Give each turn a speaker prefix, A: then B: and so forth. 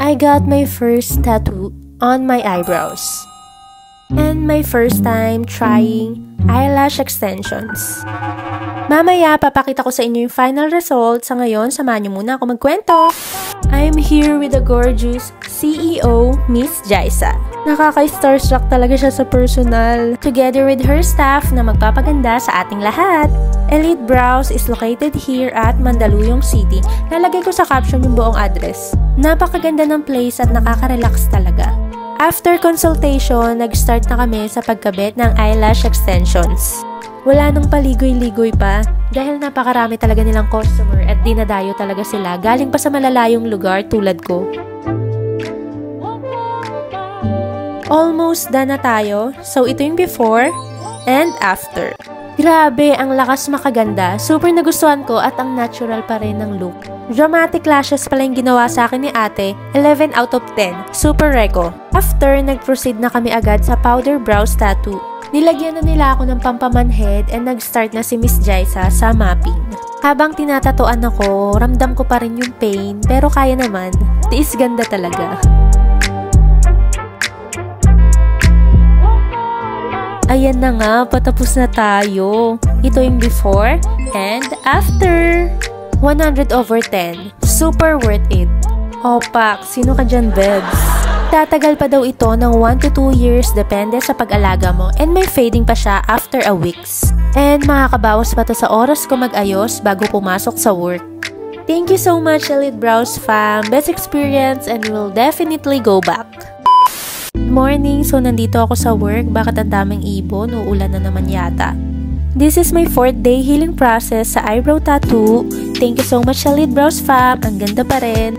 A: I got my first tattoo on my eyebrows. And my first time trying eyelash extensions. Mamaya, papakita ko sa inyo yung final result. Sa ngayon, samahan niyo muna ako magkwento. I'm here with the gorgeous CEO, Miss Jaisa. Nakaka-starstruck talaga siya sa personal. Together with her staff na magpapaganda sa ating lahat. Elite Brows is located here at Mandaluyong City. Lalagay ko sa caption yung buong address. Napakaganda ng place at nakaka-relax talaga. After consultation, nag-start na kami sa pagkabit ng eyelash extensions. Wala nang paligoy-ligoy pa dahil napakarami talaga nilang customer at dinadayo talaga sila galing pa sa malalayong lugar tulad ko. Almost done na tayo, so ito yung before and after. Grabe, ang lakas makaganda, super nagustuhan ko at ang natural pa rin ng look. Dramatic lashes pala yung ginawa sa akin ni ate, 11 out of 10, super reco. After, nag-proceed na kami agad sa powder brows tattoo. Nilagyan na nila ako ng pampamanhead and nag-start na si Miss Jaisa sa mapping. Habang tinatatuan ako, ramdam ko pa rin yung pain, pero kaya naman, tiis ganda talaga. Ayan na nga, patapos na tayo. Ito yung before and after. 100 over 10. Super worth it. Opak, sino ka dyan, bebs? Tatagal pa daw ito ng 1 to 2 years depende sa pag-alaga mo and may fading pa siya after a weeks. And makakabawas pa to sa oras ko mag-ayos bago pumasok sa work. Thank you so much, Elite Brows fam. Best experience and we'll definitely go back. Morning, so nandito ako sa work. Bakit ang daming ibon? Uulan na naman yata. This is my 4th day healing process sa eyebrow tattoo. Thank you so much, Elite Brows fam. Ang ganda pa rin.